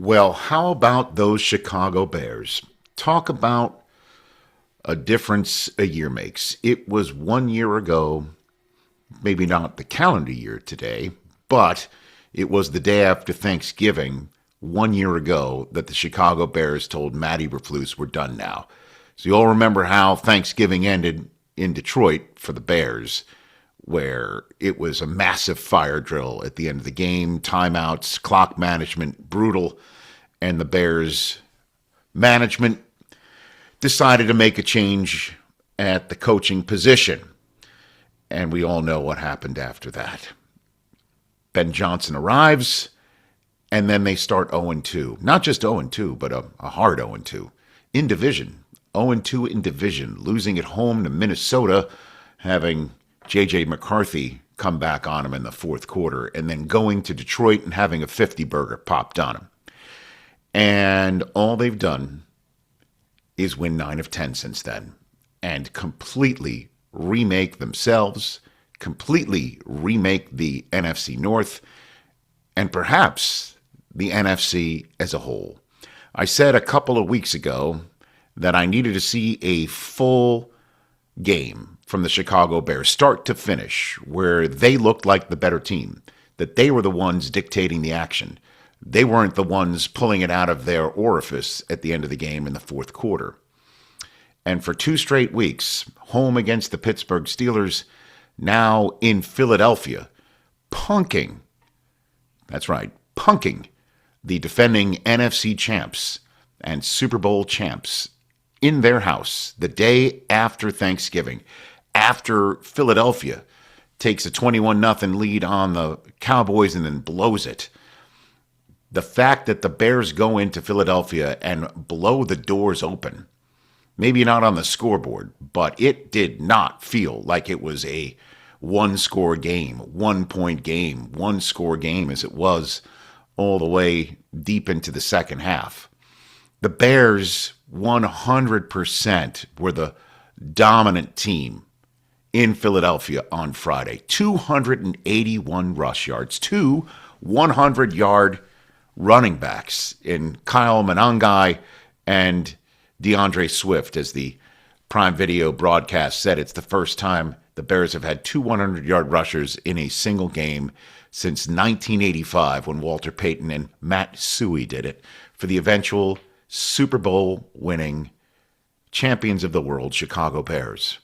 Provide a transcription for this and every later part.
Well, how about those Chicago Bears? Talk about a difference a year makes. It was 1 year ago, maybe not the calendar year today, but it was the day after Thanksgiving 1 year ago that the Chicago Bears told Matt Eberflus we're done now. So you all remember how Thanksgiving ended in Detroit for the Bears, where it was a massive fire drill at the end of the game, timeouts, clock management, brutal, and the Bears management decided to make a change at the coaching position. And we all know what happened after that. Ben Johnson arrives, and then they start 0-2. Not just 0-2, but a hard 0-2. In division. 0-2 in division. Losing at home to Minnesota, having J.J. McCarthy come back on him in the fourth quarter, and then going to Detroit and having a 50-burger popped on him. And all they've done is win 9 of 10 since then and completely remake themselves, completely remake the NFC North, and perhaps the NFC as a whole. I said a couple of weeks ago that I needed to see a full game from the Chicago Bears, start to finish, where they looked like the better team, that they were the ones dictating the action. They weren't the ones pulling it out of their orifice at the end of the game in the fourth quarter. And for 2 straight weeks, home against the Pittsburgh Steelers, now in Philadelphia, punking, that's right, punking the defending NFC champs and Super Bowl champs in their house the day after Thanksgiving, after Philadelphia takes a 21-0 lead on the Cowboys and then blows it. The fact that the Bears go into Philadelphia and blow the doors open, maybe not on the scoreboard, but it did not feel like it was a one-score game, 1-point game, one-score game as it was all the way deep into the second half. The Bears 100% were the dominant team in Philadelphia on Friday. 281 rush yards, 2 100-yard running backs in Kyle Monangai and DeAndre Swift. As the Prime Video broadcast said, it's the first time the Bears have had 2 100-yard rushers in a single game since 1985 when Walter Payton and Matt Suhey did it for the eventual Super Bowl winning champions of the world, Chicago Bears.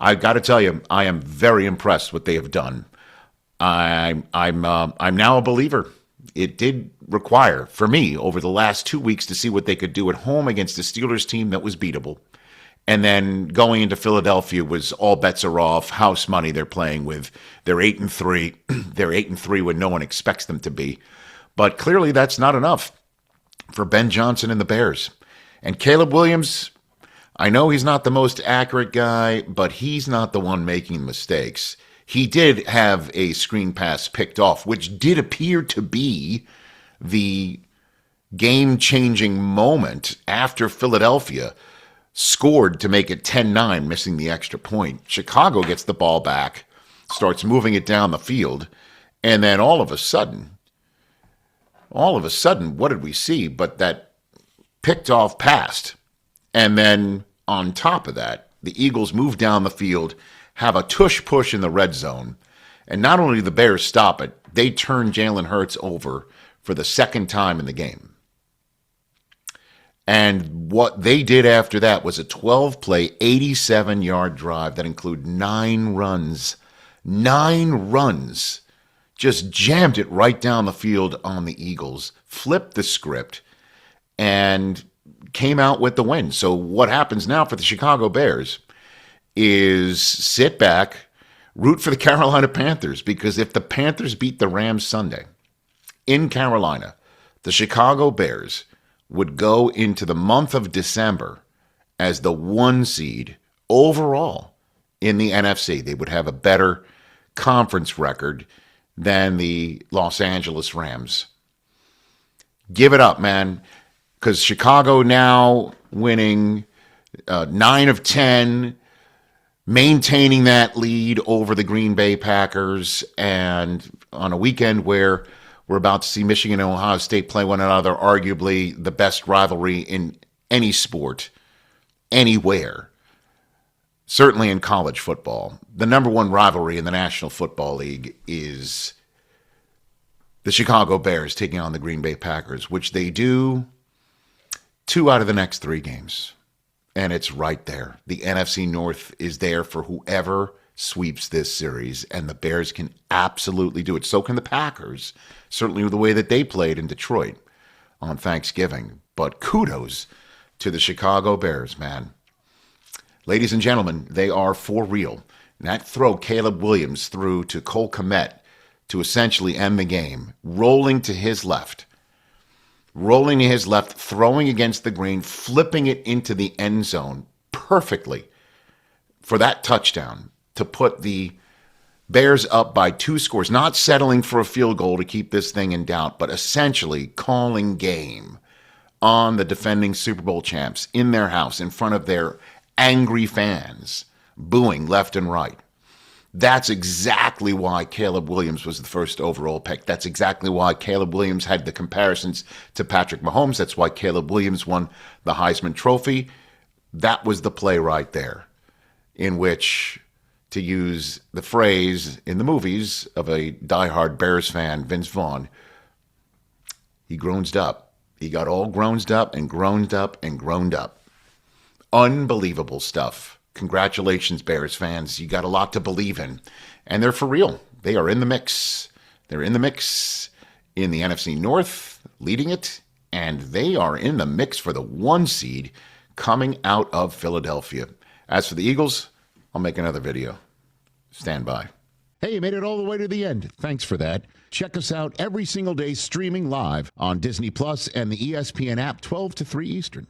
I got to tell you, I am very impressed what they have done. I'm now a believer. It did require, for me, over the last 2 weeks to see what they could do at home against a Steelers team that was beatable. And then going into Philadelphia was all bets are off, house money they're playing with. They're 8-3. They're 8-3 when no one expects them to be. But clearly that's not enough for Ben Johnson and the Bears. And Caleb Williams, I know he's not the most accurate guy, but he's not the one making mistakes. He did have a screen pass picked off, which did appear to be the game-changing moment after Philadelphia scored to make it 10-9, missing the extra point. Chicago gets the ball back, starts moving it down the field, and then all of a sudden, what did we see but that picked off pass? And then on top of that, the Eagles move down the field, have a tush push in the red zone, and not only do the Bears stop it, they turn Jalen Hurts over for the second time in the game. And what they did after that was a 12-play, 87-yard drive that included 9 runs. 9 runs. Just jammed it right down the field on the Eagles, flipped the script, and came out with the win. So what happens now for the Chicago Bears is sit back, root for the Carolina Panthers, because if the Panthers beat the Rams Sunday in Carolina, the Chicago Bears would go into the month of December as the 1 seed overall in the NFC. They would have a better conference record than the Los Angeles Rams. Give it up, man, because Chicago now winning 9 of 10, maintaining that lead over the Green Bay Packers, and on a weekend where We're about to see Michigan and Ohio State play one another, arguably the best rivalry in any sport, anywhere. Certainly in college football. The number one rivalry in the National Football League is the Chicago Bears taking on the Green Bay Packers, which they do 2 out of the next 3 games. And it's right there. The NFC North is there for whoever sweeps this series, and the Bears can absolutely do it. So can the Packers, certainly with the way that they played in Detroit on Thanksgiving. But kudos to the Chicago Bears, man. Ladies and gentlemen, they are for real. And that throw Caleb Williams threw to Cole Kmet to essentially end the game, rolling to his left, throwing against the green, flipping it into the end zone perfectly for that touchdown to put the Bears up by 2 scores, not settling for a field goal to keep this thing in doubt, but essentially calling game on the defending Super Bowl champs in their house in front of their angry fans, booing left and right. That's exactly why Caleb Williams was the first overall pick. That's exactly why Caleb Williams had the comparisons to Patrick Mahomes. That's why Caleb Williams won the Heisman Trophy. That was the play right there, in which, to use the phrase in the movies of a diehard Bears fan, Vince Vaughn, he groaned up. He got all groaned up and groaned up and groaned up. Unbelievable stuff. Congratulations, Bears fans. You got a lot to believe in. And they're for real. They are in the mix. They're in the mix in the NFC North, leading it. And they are in the mix for the 1 seed coming out of Philadelphia. As for the Eagles, I'll make another video. Stand by. Hey, you made it all the way to the end. Thanks for that. Check us out every single day streaming live on Disney Plus and the ESPN app 12 to 3 Eastern.